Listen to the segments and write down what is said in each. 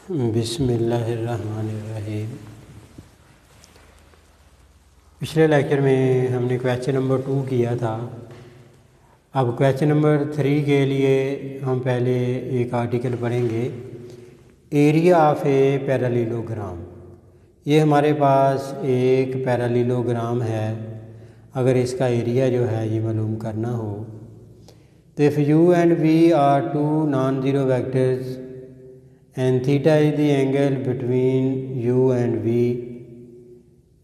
बिस्मिल्लाहिर्रहमानिर्रहीम। पिछले लेक्चर में हमने क्वेश्चन नंबर 2 किया था। अब क्वेश्चन नंबर 3 के लिए हम पहले एक आर्टिकल पढ़ेंगे, एरिया ऑफ ए पैरेललोग्राम। ये हमारे पास एक पैरेललोग्राम है। अगर इसका एरिया जो है ये मालूम करना हो तो if u and v are two non zero vectors and theta is the angle between u and v,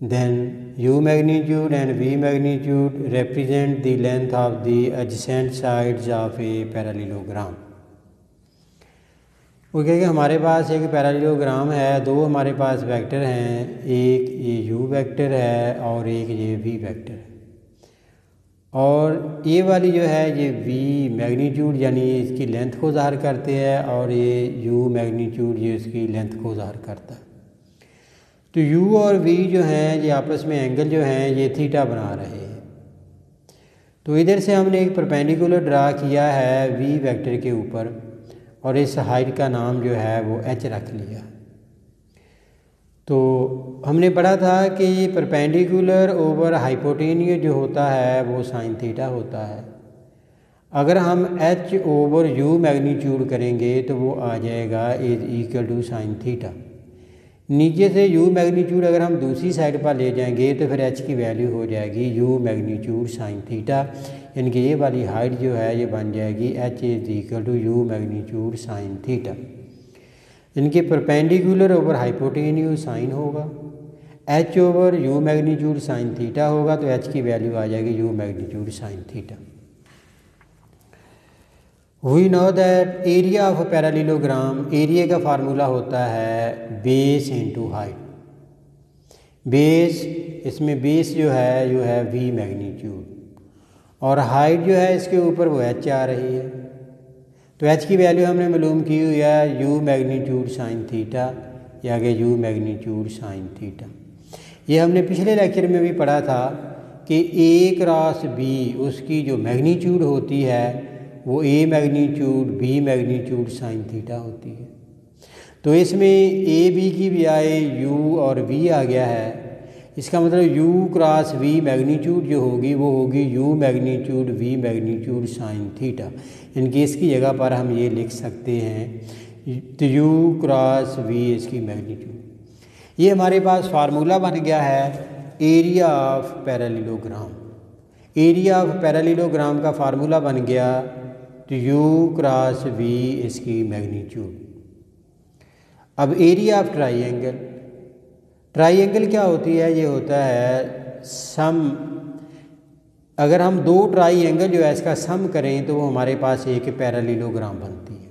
then u magnitude and v magnitude represent the length of the adjacent sides of a parallelogram। वो कहेगा हमारे पास एक parallelogram है, दो हमारे पास vector हैं, एक ये u वेक्टर है और एक ये v वेक्टर है। और ये वाली जो है ये v मैग्नीट्यूड यानी इसकी लेंथ को ज़ाहिर करते हैं और ये u मैग्नीट्यूड ये इसकी लेंथ को ज़ाहिर करता है। तो u और v जो हैं ये आपस में एंगल जो हैं ये थीटा बना रहे हैं। तो इधर से हमने एक परपेंडिकुलर ड्रा किया है v वेक्टर के ऊपर और इस हाइट का नाम जो है वो h रख लिया। तो हमने पढ़ा था कि ये परपेंडिकुलर ओवर हाइपोटेनियस जो होता है वो साइन थीटा होता है। अगर हम h ओवर u मैग्नीट्यूड करेंगे तो वो आ जाएगा is equal to sine theta. नीचे से u मैग्नीट्यूड अगर हम दूसरी साइड पर ले जाएंगे तो फिर h की वैल्यू हो जाएगी u मैग्नीट्यूड साइन थीटा, यानी कि ये वाली हाइट जो है ये बन जाएगी h is equal to u magnitude sine theta. इनके परपेंडिकुलर ओवर हाइपोटेन्यूज साइन होगा, h over u magnitude sine theta होगा तो h की वैल्यू आ जाएगी u magnitude sine theta. We know that area of parallelogram, area का formula होता है बेस इनटू हाइट। बेस, इसमें बेस जो है v मैग्नीट्यूड और हाइट जो है इसके ऊपर वो h आ रही है। तो h की वैल्यू हमने मालूम की हुई है u मैग्नीट्यूड साइन थीटा, या आगे u मैग्नीट्यूड साइन थीटा। ये हमने पिछले लेक्चर में भी पढ़ा था कि a क्रॉस b उसकी जो मैग्नीट्यूड होती है वो a magnitude b magnitude sine theta होती है। तो इसमें a b की बजाय u और v आ गया है। इसका मतलब u क्रॉस v मैग्नीट्यूड जो होगी वो होगी u magnitude v magnitude sine theta. इनकी इसकी जगह पर हम ये लिख सकते हैं तो u क्रॉस v इसकी मैग्नीट्यूड। ये हमारे पास फार्मूला बन गया है area of parallelogram. Area of parallelogram का फार्मूला बन गया तो u क्रॉस v इसकी मैग्नीट्यूड। अब एरिया ऑफ ट्राइंगल, ट्राइंगल क्या होती है? ये होता है सम। अगर हम दो ट्राइंगल जो है इसका सम करें तो वो हमारे पास एक पैरेललोग्राम बनती है।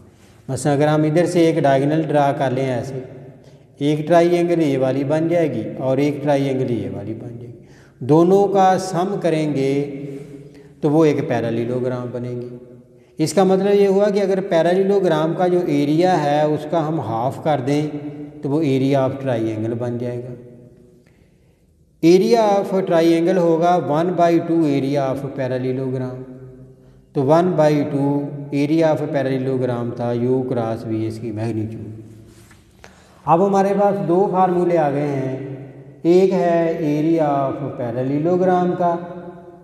मसलन अगर हम इधर से एक डायगोनल ड्रा कर लें ऐसे, एक ट्राइंगल ये वाली बन जाएगी और एक ट्राइंगल ये वाली बन जाएगी। दोनों का सम करेंगे तो वो एक पैरेललोग्राम बनेगी। इसका मतलब ये हुआ कि अगर पैरेललोग्राम का जो एरिया है उसका हम हाफ कर दें तो वो एरिया ऑफ ट्राइंगल बन जाएगा। एरिया ऑफ ट्राइंगल होगा 1/2 एरिया ऑफ पैरेललोग्राम। तो 1/2 एरिया ऑफ पैरेललोग्राम था u क्रॉस v इसकी मैग्नीट्यूड। अब हमारे पास दो फार्मूले आ गए हैं, एक है एरिया ऑफ पैरेललोग्राम का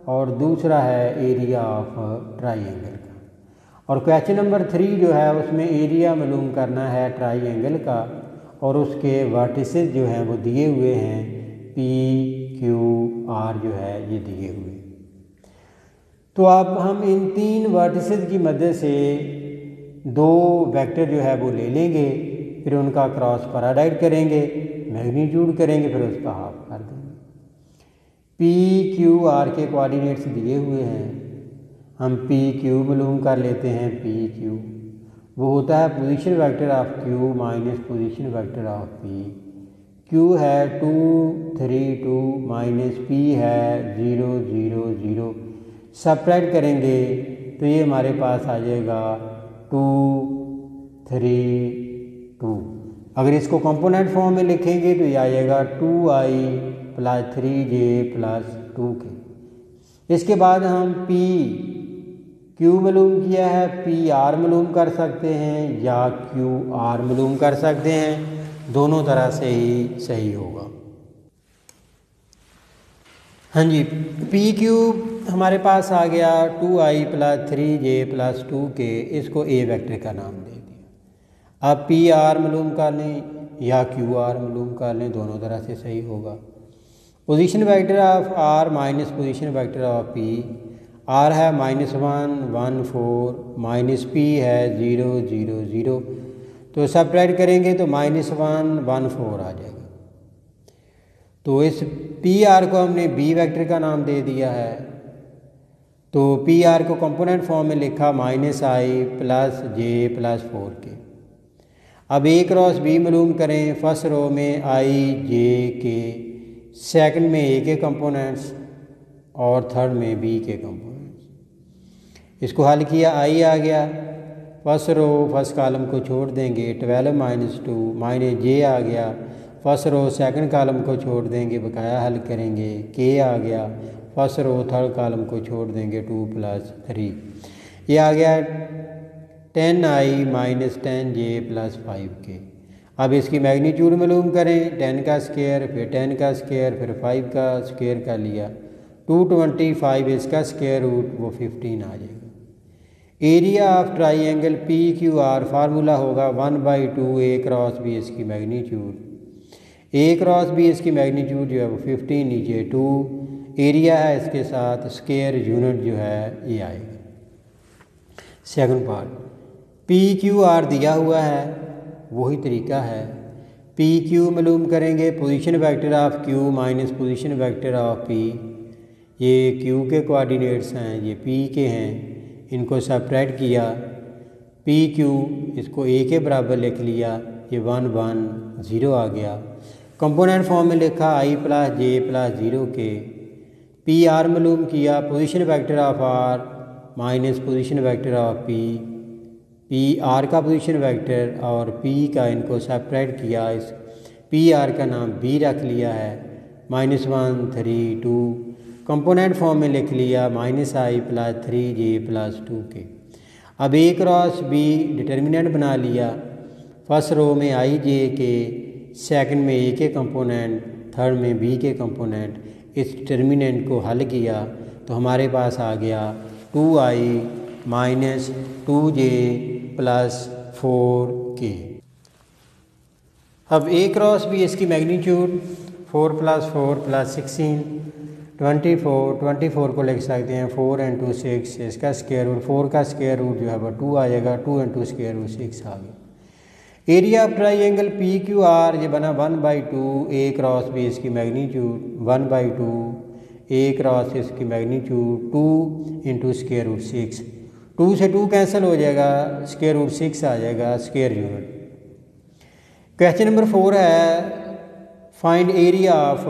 और दूसरा है एरिया ऑफ ट्राइंगल का। और क्वेश्चन नंबर 3 जो है उसमें एरिया मालूम करना है ट्राइंगल का और उसके वर्टिसेस जो हैं वो दिए हुए हैं P, Q, R जो है ये दिए हुए। तो अब हम इन तीन वर्टिसेस की मदद से दो वेक्टर जो है वो ले लेंगे, फिर उनका क्रॉस पैराडाइट करेंगे, मैग्नीट्यूड करेंगे, फिर उसका हाफ कर देंगे। P, Q, R के कोऑर्डिनेट्स दिए हुए हैं, हम P, Q मालूम कर लेते हैं। P, Q वो होता है position vector of Q minus position vector of P। Q है 2 3 2 माइनस P है 0 0 0। सब्ट्रैक्ट करेंगे तो ये हमारे पास आ जाएगा 2 3 2। अगर इसको कंपोनेंट फॉर्म में लिखेंगे तो ये आ जाएगा 2i plus 3j plus 2k। इसके बाद हम P क्यू मालूम किया है, पी आर मालूम कर सकते हैं या क्यू आर मालूम कर सकते हैं, दोनों तरह से ही सही होगा। हाँ जी, पी क्यूब हमारे पास आ गया 2i + 3j + 2k, इसको ए वेक्टर का नाम दे दिया। अब पी आर मालूम कर लें या क्यू आर मालूम कर लें, दोनों तरह से सही होगा। Position vector of R minus position vector of P, R है -1 1 4 माइनस पी है 0 0 0, तो सब्ट्रैक्ट करेंगे तो -1 1 4 आ जाएगा। तो इस पी आर को हमने बी वेक्टर का नाम दे दिया है। तो पी आर को कंपोनेंट फॉर्म में लिखा -i + j + 4k। अब ए क्रॉस बी मालूम करें, फर्स्ट रो में i j k, सेकंड में ए के कंपोनेंट्स और थर्ड में बी के कंपोनेंट्स। इसको हल किया, i आ गया, फर्स्ट रो फर्स्ट कॉलम को छोड़ देंगे, 12 - 2 -j आ गया, फर्स्ट रो सेकंड कॉलम को छोड़ देंगे, बकाया हल करेंगे, k आ गया, फर्स्ट रो थर्ड कॉलम को छोड़ देंगे, 2 + 3, ये आ गया 10i - 10j + 5k। अब इसकी मैग्नीट्यूड मालूम करें, 10 का स्क्वायर फिर 10 का स्क्वायर फिर 5 का स्क्वायर का लिया, 225, इसका स्क्वायर रूट वो 15 आ जाएगा। Area of triangle P Q R formula होगा 1/2 ए क्रॉस बी, इसकी मैग्नीट्यूड ए क्रॉस बी, इसकी मैग्नीट्यूड जो है वो 15 नीचे 2, एरिया है इसके साथ स्क्वायर यूनिट जो है ये आएगा। Second part, P Q R दिया हुआ है, वही तरीका है। पी क्यू मालूम करेंगे, position vector of Q minus position vector of P, ये क्यू के कोऑर्डिनेट्स हैं, ये पी के हैं, इनको सब्ट्रैक्ट किया, पी क्यू इसको ए के बराबर लिख लिया, ये 1 1 0 आ गया। कंपोनेंट फॉर्म में लिखा i + j + 0k। P R मालूम किया, position vector of R minus position vector of P R का पोजीशन वेक्टर और पी का, इनको सब्ट्रैक्ट किया, इस पी आर का नाम बी रख लिया है, -1 3 2, कंपोनेंट फॉर्म में लिख लिया -i + 3j + 2k। अब ए क्रॉस बी डिटर्मिनेंट बना लिया, फर्स्ट रो में i j के, सेकंड में ए के कंपोनेंट, थर्ड में बी के कंपोनेंट, इस डिटर्मिनेंट को हल किया तो हमारे पास आ गया 2i - 2j + 4k। अब ए क्रॉस बी, इसकी मैग्नीट्यूड 4 + 4 + 16 24 को लिख सकते हैं 4 × 6, इसका स्क्वायर रूट 4 का स्क्वायर रूट जो है वो 2 आ जाएगा, 2 × स्क्वायर रूट 6 आ गया। Area of triangle P Q R ये बना 1/2 ए क्रॉस बी, इसकी मैग्नीट्यूड 1/2 ए क्रॉस इसकी मैग्नीट्यूड 2 × स्क्वायर रूट 6, 2 से 2 कैंसिल हो जाएगा, स्क्वायर रूट 6 आ जाएगा स्क्वायर यूनिट। क्वेश्चन नंबर 4 है फाइंड एरिया ऑफ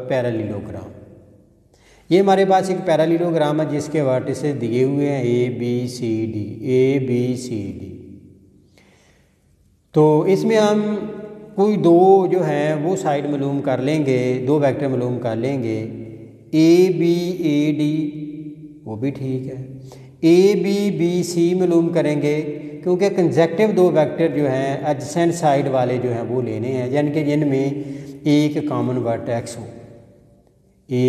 पैरेललोग्राम। ये हमारे पास एक पैरेललोग्राम है जिसके वर्टिसेस दिए हुए हैं ए बी सी डी। तो इसमें हम कोई दो जो हैं वो साइड मालूम कर लेंगे, दो वेक्टर मालूम कर लेंगे, ए बी ए डी, वो भी ठीक है। ए बी बी सी मालूम करेंगे क्योंकि कंजेक्टिव दो वेक्टर जो हैं एडजेसेंट साइड वाले जो हैं वो लेने हैं, यानी कि जिनमें एक कॉमन वर्टेक्स हो, A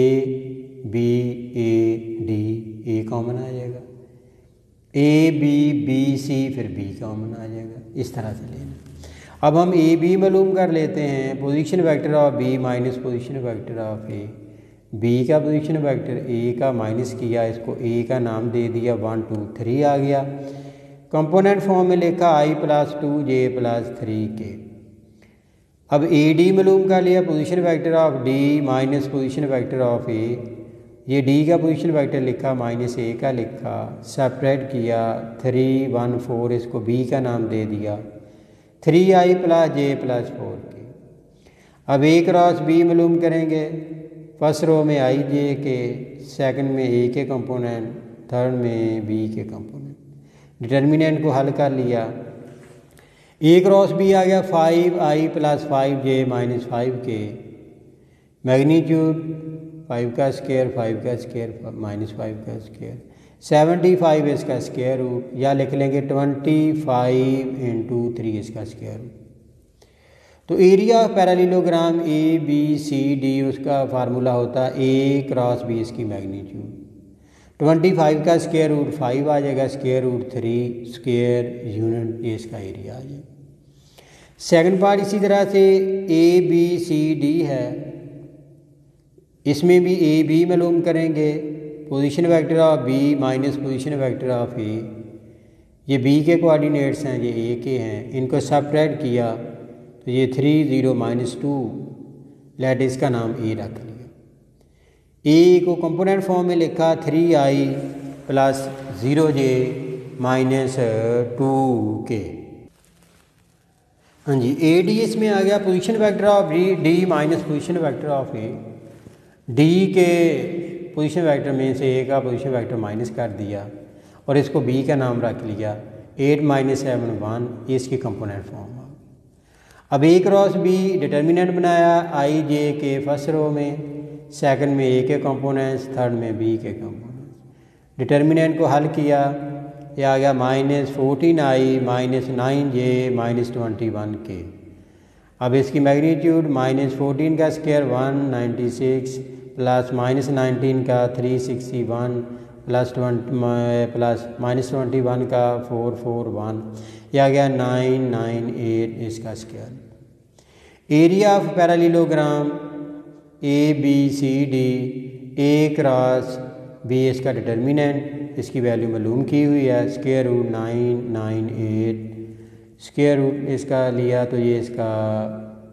B A D, A common आ जाएगा, ए बी बी सी फिर बी कॉमन आ जाएगा, इस तरह से लेना। अब हम ए बी मालूम कर लेते हैं, position vector of B minus position vector of A, B का पोजीशन वेक्टर ए का माइनस किया, इसको ए का नाम दे दिया, 1 2 3 आ गया। कंपोनेंट फॉर्म में लिखा i + 2j + 3k। अब ए डी मालूम कर लिया, position vector of D minus position vector of A, ये डी का पोजीशन वेक्टर लिखा -a का लिखा, सेपरेट किया, 3 1 4, इसको बी का नाम दे दिया, 3i + j + 4k। अब ए क्रॉस बी मालूम करेंगे, फर्स्ट रो में i j के, सेकंड में ए के कंपोनेंट, थर्ड में बी के कंपोनेंट, डिटर्मिनेंट को हल कर लिया। ए क्रॉस बी आ गया 5i + 5j - 5k, मैग्नीट्यूड 5 का स्क्वायर 5 का स्क्वायर -5 का स्क्वायर, 75 इसका स्क्वायर रूट, या लिख लेंगे 25 इंटू 3 इसका स्क्वायर रूट। तो area of parallelogram A B C D उसका फार्मूला होता है ए क्रॉस बी इसकी मैग्नीट्यूड। 25 का स्क्वायर रूट 5 आ जाएगा, स्क्वायर रूट 3 स्क्वायर यूनिट, ये इसका एरिया आ जाएगा। सेकंड पार्ट इसी तरह से ए बी सी डी है, इसमें भी ए बी मालूम करेंगे, position vector of B minus position vector of A, ये बी के कोऑर्डिनेट्स हैं, ये ए के हैं, इनको सबट्रैक्ट किया तो ये 3 0 -2, लेट इसका नाम ए रख लिया। ए को कंपोनेंट फॉर्म में लिखा 3i plus 0j minus 2k। हाँ जी, ए डी इसमें आ गया position vector of D minus position vector of A, D के पोजीशन वेक्टर में से ए का पोजीशन वेक्टर माइनस कर दिया और इसको बी का नाम रख लिया, 8 - 7 1, ये इसकी कंपोनेंट फॉर्म। अब ए क्रॉस बी डिटर्मिनेंट बनाया आई जे के फर्स्ट रो में, सेकंड में ए के कंपोनेंट्स, थर्ड में बी के कंपोनेंट्स। डिटर्मिनेंट को हल किया, ये आ गया -14i - 9j - 21k। अब इसकी मैग्नीट्यूड -14 का स्क्वायर 196 प्लस -19 का 361 प्लस -21 का 441, यह आ गया 998 इसका square. Area of parallelogram A B C D, A cross B इसका डिटर्मिनेंट, इसकी वैल्यू मालूम की हुई है, स्क्वायर रूट 998, स्क्वायर रूट इसका लिया तो ये इसका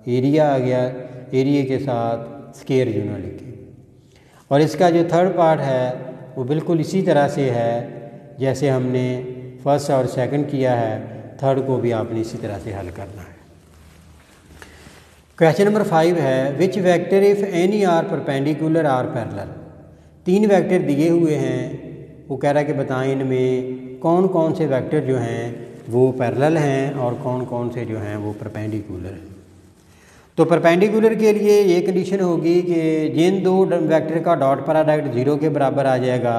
एरिया आ गया, एरिया के साथ स्क्वायर यूनिट लिखे। और इसका जो थर्ड पार्ट है वो बिल्कुल इसी तरह से है जैसे हमने फर्स्ट और सेकंड किया है, थर्ड को भी आपने इसी तरह से हल करना है। क्वेश्चन नंबर 5 है, which vector if any are perpendicular or parallel. 3 vector दिए हुए हैं, वो कह रहा है कि बताएं इनमें कौन कौन से वेक्टर जो हैं वो पैरेलल हैं और कौन कौन से जो हैं वो परपेंडिकुलर हैं। तो परपेंडिकुलर के लिए ये कंडीशन होगी कि जिन 2 वेक्टर का डॉट प्रोडक्ट 0 के बराबर आ जाएगा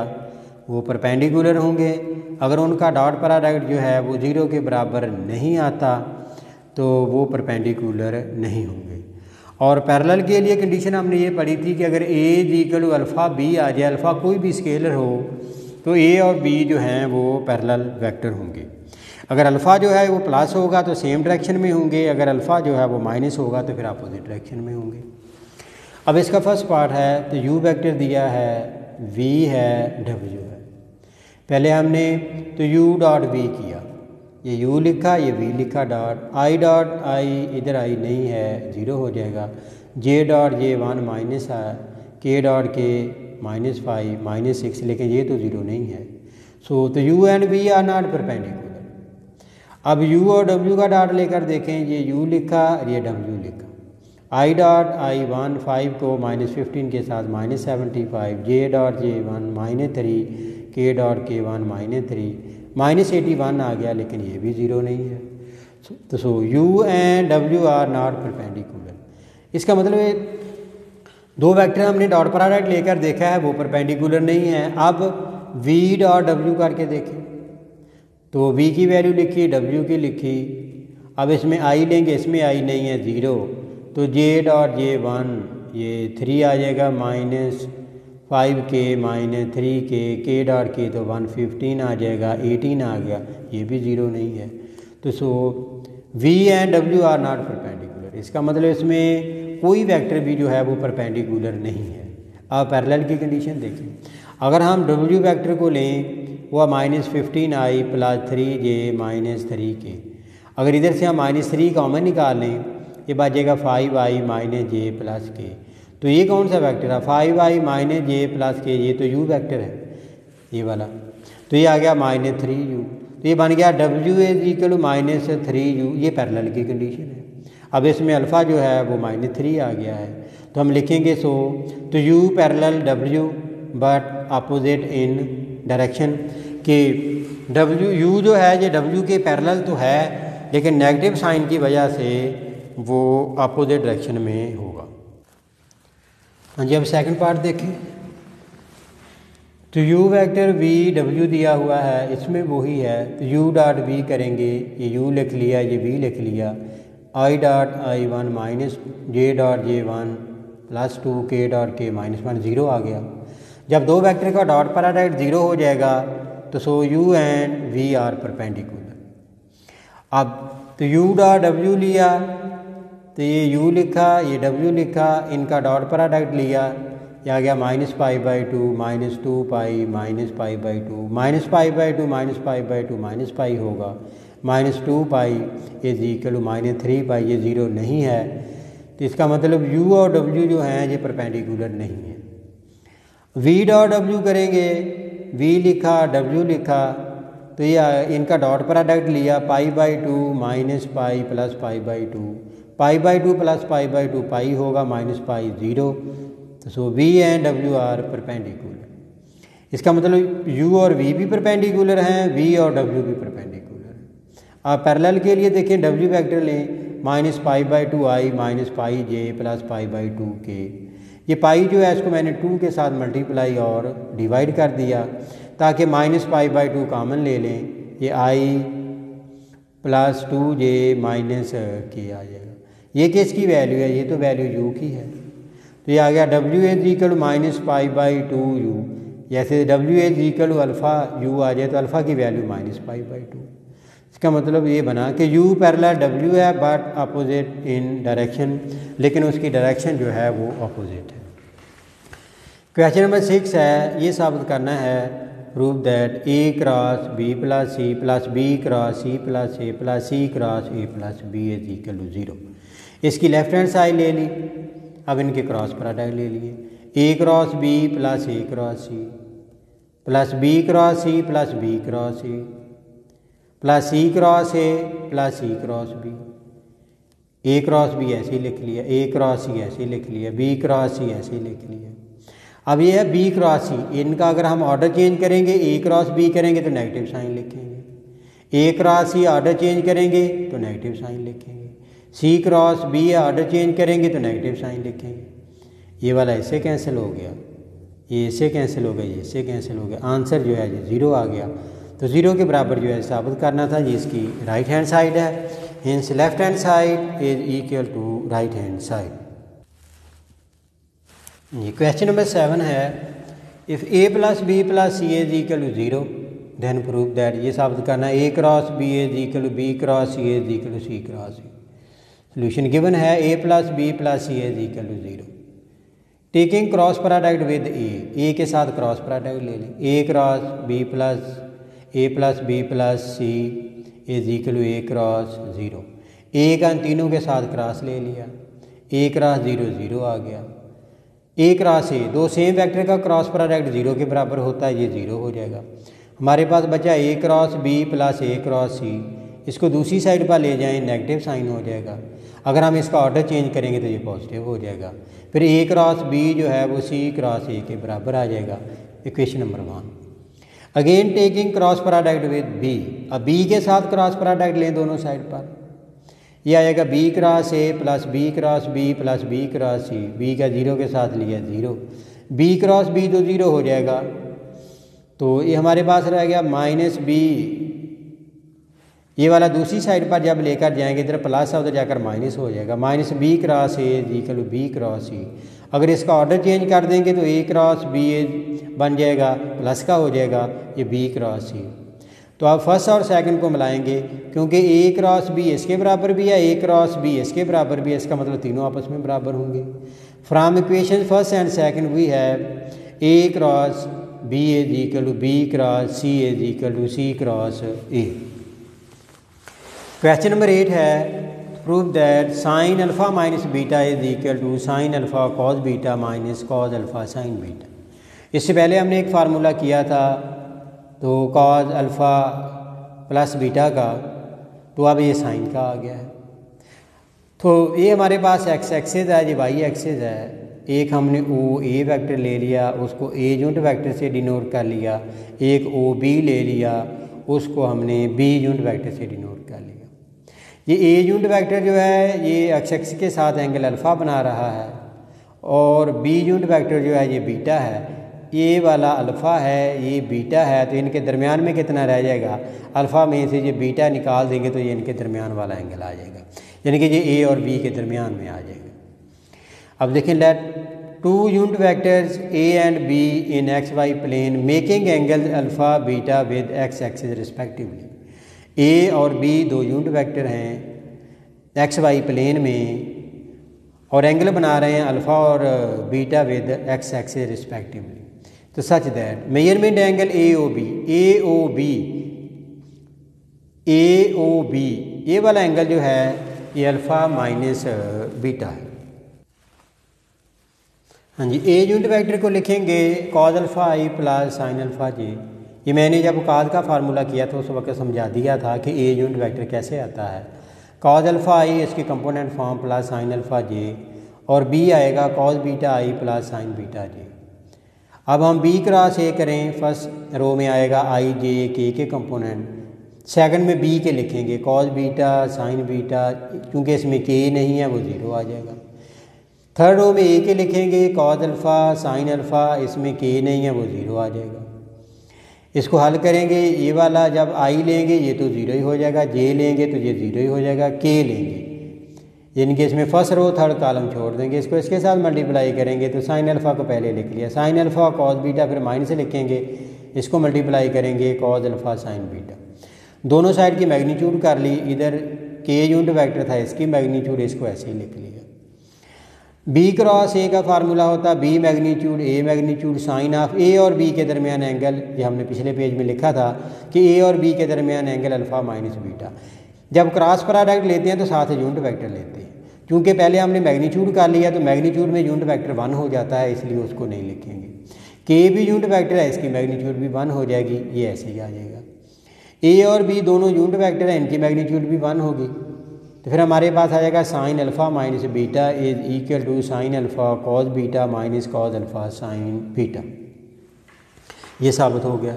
वो परपेंडिकुलर होंगे। अगर उनका डॉट प्रोडक्ट जो है वो 0 के बराबर नहीं आता तो वो परपेंडिकुलर नहीं होंगे। और पैरेलल के लिए कंडीशन हमने ये पढ़ी थी कि अगर a = अल्फ़ा b आ जाए, अल्फ़ा कोई भी स्केलर हो, तो a और b जो हैं वो पैरेलल वेक्टर होंगे। अगर अल्फ़ा जो है वो प्लस होगा तो सेम डायरेक्शन में होंगे, अगर अल्फ़ा जो है वो माइनस होगा तो फिर अपोजिट डायरेक्शन में होंगे। अब इसका फर्स्ट पार्ट है, तो u वेक्टर दिया है, v है, w है। पहले हमने तो u डॉट v किया, ये u लिखा, ये v लिखा, डॉट i डॉट i, इधर i नहीं है, 0 हो जाएगा, j डॉट j 1 माइनस है, k डॉट k -5 -6, लेकिन ये तो 0 नहीं है। सो तो u and v are not perpendicular. अब u और w का डॉट लेकर देखें, ये u लिखा और ये w लिखा, i डॉट i 1 5 को -15 के साथ -75, j dot j 1 -3, k dot k 1 -3, -81 आ गया, लेकिन ये भी 0 नहीं है। तो so u and w are not perpendicular. इसका मतलब है 2 वेक्टर हमने डॉट प्रोडक्ट लेकर देखा है वो परपेंडिकुलर नहीं है। अब v डॉट w करके देखें, तो v की वैल्यू लिखी, w की लिखी, अब इसमें i लेंगे, इसमें i नहीं है, 0, तो j डॉट j 1 ये 3 आ जाएगा, -5k -3k, k dot k तो 115 आ जाएगा, 18 आ गया, ये भी 0 नहीं है। तो so v and w are not perpendicular. इसका मतलब इसमें कोई वेक्टर भी जो है वो परपेंडिकुलर नहीं है। अब पैरेलल की कंडीशन देखें, अगर हम w वेक्टर को लें वो -15i प्लस 3j -3k, अगर इधर से हम -3 कॉमन निकाल लें, ये बचेगा 5i - j प्लस k। तो ये कौन सा वेक्टर है, 5i - j प्लस k, ये तो u वेक्टर है, ये वाला, तो ये आ गया -3u, तो ये बन गया w = -3u, ये पैरेलल की कंडीशन है। अब इसमें अल्फ़ा जो है वो -3 आ गया है, तो हम लिखेंगे तो u parallel w but opposite in direction, कि u जो है ये w के पैरेलल तो है, लेकिन नेगेटिव साइन की वजह से वो अपोजिट डायरेक्शन में होगा। हाँ जी, अब सेकंड पार्ट देखें। तो u वेक्टर v w दिया हुआ है, इसमें वही है, तो u डॉट v करेंगे, ये u लिख लिया, ये v लिख लिया, i dot i1 minus j dot j1 plus 2 k dot k minus 1 zero आ गया। जब दो वेक्टर का डॉट प्रोडक्ट ज़ीरो हो जाएगा तो so u and v are perpendicular. अब तो u डॉट w लिया, तो ये u लिखा, ये w लिखा, इनका डॉट प्रोडक्ट लिया, ये आ गया minus pi by two minus 2 pi minus pi by two, minus pi by two minus pi by two minus pi होगा, minus 2 pi is equal to minus 3 pi, ये ज़ीरो नहीं है, तो इसका मतलब u और w जो हैं ये परपेंडिकुलर नहीं है। v डॉट w करेंगे, v लिखा w लिखा, तो ये इनका डॉट प्रोडक्ट लिया, pi by two minus pi plus pi by two, pi by two plus pi by two pi होगा, माइनस पाई ज़ीरो, तो so v and w are perpendicular. इसका मतलब u और v भी परपेंडिकुलर हैं, v और w भी perpendicular हैं। आप पैरेलल के लिए देखें, w वेक्टर लें, minus pi by to I minus pi J plus pi by to के, ये पाई जो है इसको मैंने 2 के साथ मल्टीप्लाई और डिवाइड कर दिया ताकि minus pi by two common ले लें, ये आई प्लस 2j माइनस के आ जाएगा। ये किसकी वैल्यू है? ये तो वैल्यू u की है, तो ये आ गया w is equal minus pi by to you, जैसे w is equal alpha u आ जाए तो अल्फ़ा की value minus pi by to. इसका मतलब ये बना कि u पैरेलल w है बट अपोजिट इन डायरेक्शन, लेकिन उसकी डायरेक्शन जो है वो अपोजिट है। क्वेश्चन नंबर 6 है, ये साबित करना है prove that a cross b plus c plus b cross c plus a plus c cross a plus b is equal to 0। इसकी लेफ्ट हैंड साइड ले ली, अब इनके क्रॉस प्रोडक्ट ले लिए, a cross b plus a cross c plus b cross c plus b cross a plus c cross a plus c cross b, a cross b ऐसे ही लिख लिया, a cross c ऐसे ही लिख लिया, b cross c ऐसे ही लिख लिया। अब ये है b क्रॉस c, इनका अगर हम ऑर्डर चेंज करेंगे, a क्रॉस b करेंगे तो नेगेटिव साइन लिखेंगे, a cross c order change करेंगे तो नेगेटिव साइन लिखेंगे, c cross b order change करेंगे तो नेगेटिव साइन लिखेंगे। ये वाला इससे कैंसिल हो गया, ये इससे कैंसिल हो गया, ये इससे कैंसिल हो गया, आंसर जो है ये 0 आ गया। तो 0 के बराबर जो है साबित करना था, ये इसकी राइट हैंड साइड है, hence left hand side is equal to right hand side. ये क्वेश्चन नंबर 7 है, if a plus B plus C is equal to 0 then prove that, ये साबित करना है a cross b is equal to b cross c is equal to c cross e। Solution given है a plus B plus c is equal to 0। Taking cross product with a के साथ cross product ले लें, a cross b plus c is equal to a cross 0, a का इन तीनों के साथ cross ले लिया, a क्रॉस 0 0 आ गया, a क्रॉस a, दो सेम वेक्टर का क्रॉस प्रोडक्ट 0 के बराबर होता है, ये 0 हो जाएगा। हमारे पास बचा a cross b plus a cross c, इसको दूसरी साइड पर ले जाएं, नेगेटिव साइन हो जाएगा, अगर हम इसका ऑर्डर चेंज करेंगे तो ये पॉजिटिव हो जाएगा, फिर a क्रॉस b जो है वो c क्रॉस a के बराबर आ जाएगा। Equation number 1। Again taking cross product with b, अब b के साथ क्रॉस प्रोडक्ट लें दोनों साइड पर, यह आएगा b cross a plus b cross b plus b cross c, b का 0 के साथ लिया 0, b क्रॉस b तो 0 हो जाएगा, तो ये हमारे पास रह गया माइनस b, ये वाला दूसरी साइड पर जब लेकर जाएंगे इधर प्लस है उधर जाकर माइनस हो जाएगा, minus b cross a equal to b cross c। अगर इसका ऑर्डर चेंज कर देंगे तो a क्रॉस b बन जाएगा, प्लस का हो जाएगा, ये b क्रॉस c। तो आप फर्स्ट और सेकंड को मिलाएंगे, क्योंकि a क्रॉस b इसके बराबर भी है, a क्रॉस b इसके बराबर भी है, इसका मतलब तीनों आपस में बराबर होंगे। From equation first and second we have a cross b is equal to b cross c is equal to c cross a। Question number 8 है, prove that sine alpha minus beta is equal to sine alpha cos beta minus cos alpha sine beta. इससे पहले हमने एक formula किया था तो cos alpha plus beta का, तो अब ये साइन का आ गया है। तो ये हमारे पास एक्स एक्सिस है, ये वाई एक्सिस है, एक हमने ओ ए वेक्टर ले लिया, उसको ए यूनिट वेक्टर से डिनोट कर लिया, एक ओ बी ले लिया, उसको हमने बी यूनिट वेक्टर से डिनोट कर लिया। ये ए यूनिट वेक्टर जो है ये एक्स एक्सिस के साथ एंगल अल्फ़ा बना रहा है, और बी यूनिट वेक्टर जो है ये बीटा है, ये वाला अल्फ़ा है, ये बीटा है, तो इनके दरमियान में कितना रह जाएगा? अल्फ़ा में से ये बीटा निकाल देंगे तो ये इनके दरमियान वाला एंगल आ जाएगा, यानी कि ये ए और बी के दरमियान में आ जाएगा। अब देखें, let two unit vectors A and B in X Y plane making angle alpha beta with X axis respectively. A और बी दो यूनिट वेक्टर हैं एक्स वाई प्लेन में और एंगल बना रहे हैं अल्फ़ा और beta with X axis respectively. तो such that measurement angle A O B ये वाला एंगल जो है ये अल्फ़ा माइनस बीटा है। हाँ जी, ए यूनिट वेक्टर को लिखेंगे कॉज अल्फ़ा आई प्लस साइन अल्फ़ा जे। ये मैंने जब कॉज का फार्मूला किया था उस वक्त समझा दिया था कि ए यूनिट वेक्टर कैसे आता है। कॉज अल्फ़ा आई इसकी component form plus sine alpha j, और बी आएगा cos beta i plus sine beta j. अब हम बी क्रॉस ए करें, फर्स्ट रो में आएगा आई जे के कंपोनेंट, सेकंड में बी के लिखेंगे कॉज बीटा साइन बीटा, क्योंकि इसमें के नहीं है वो ज़ीरो आ जाएगा। थर्ड रो में ए के लिखेंगे कॉज अल्फ़ा साइन अल्फ़ा, इसमें के नहीं है वो ज़ीरो आ जाएगा। इसको हल करेंगे, ये वाला जब आई लेंगे ये तो ज़ीरो ही हो जाएगा, जे लेंगे तो ये ज़ीरो ही हो जाएगा, के लेंगे यानी कि इसमें फर्स्ट रो थर्ड कॉलम छोड़ देंगे, इसको इसके साथ मल्टीप्लाई करेंगे तो साइन अल्फ़ा को पहले लिख लिया, साइन अल्फ़ा कॉज बीटा, फिर माइनस लिखेंगे, इसको मल्टीप्लाई करेंगे कॉज अल्फ़ा साइन बीटा। दोनों साइड की मैग्नीट्यूड कर ली, इधर के यूनिट वेक्टर था इसकी मैग्नीट्यूड, इसको ऐसे ही लिख लिया। बी क्रॉस ए का फार्मूला होता है B magnitude A magnitude sine of A और बी के दरमियान एंगल, ये हमने पिछले पेज में लिखा था कि ए और बी के दरमियान एंगल अल्फ़ा माइनस बीटा। जब क्रॉस प्रोडक्ट लेते हैं तो साथ यूनिट वेक्टर लेते हैं, क्योंकि पहले हमने मैग्नीट्यूड कर लिया तो मैग्नीट्यूड में यूनिट वेक्टर 1 हो जाता है, इसलिए उसको नहीं लिखेंगे। के भी यूनिट वेक्टर है, इसकी मैग्नीट्यूड भी 1 हो जाएगी, ये ऐसे ही आ जाएगा। ए और बी दोनों यूनिट वेक्टर हैं, इनकी मैग्नीट्यूड भी 1 होगी, तो फिर हमारे पास आ जाएगा sine alpha minus beta is equal to sine alpha cos beta minus cos alpha sine beta. ये साबित हो गया।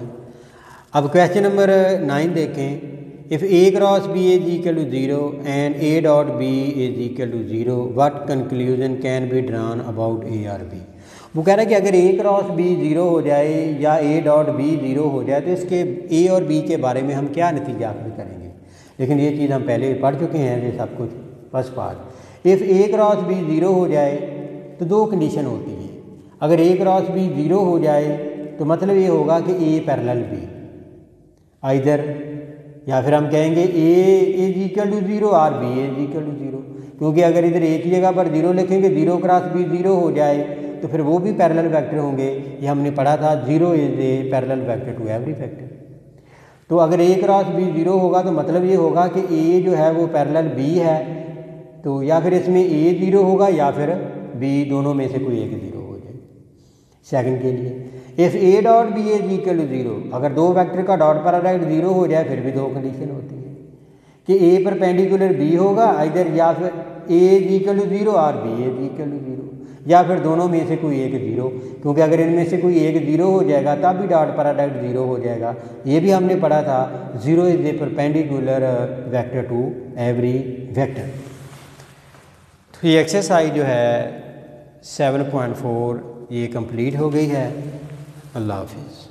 अब क्वेश्चन नंबर 9 देखें, if A cross B is equal to 0 and A dot B is equal to 0 what conclusion can be drawn about A और B. वो कह रहा है कि अगर ए क्रॉस बी 0 हो जाए या ए डॉट बी 0 हो जाए तो इसके ए और बी के बारे में हम क्या नतीजा हासिल करेंगे। लेकिन ये चीज़ हम पहले पढ़ चुके हैं, ये सब कुछ first part. If A cross बी 0 हो जाए तो दो कंडीशन होती है। अगर ए क्रॉस बी 0 हो जाए तो मतलब ये होगा कि ए पैरेलल बी आइदर, या फिर हम कहेंगे ए इज इक्वल टू 0 और बी इज इक्वल टू 0, क्योंकि अगर इधर एक ही जगह पर 0 लिखेंगे 0 क्रॉस बी 0 हो जाए तो फिर वो भी पैरेलल वेक्टर होंगे। ये हमने पढ़ा था 0 is a parallel vector to every vector. तो अगर ए क्रॉस बी 0 होगा तो मतलब ये होगा कि ए जो है वो पैरेलल बी है, तो या फिर इसमें ए 0 होगा या फिर बी, दोनों में से कोई एक 0 हो जाए। सेकंड के लिए if a dot B is equal to 0, अगर दो वेक्टर का डॉट प्रोडक्ट 0 हो जाए फिर भी दो कंडीशन होती है कि ए परपेंडिकुलर बी होगा इधर, या फिर ए इज इक्वल टू 0 और बी इज इक्वल टू 0, या फिर दोनों में से कोई एक 0, क्योंकि अगर इनमें से कोई एक 0 हो जाएगा तब भी डॉट प्रोडक्ट 0 हो जाएगा। ये भी हमने पढ़ा था 0 is a perpendicular vector to every vector. तो ये एक्सरसाइज जो है 7.4 ये कंप्लीट हो गई है। अल्लाह हाफिज़।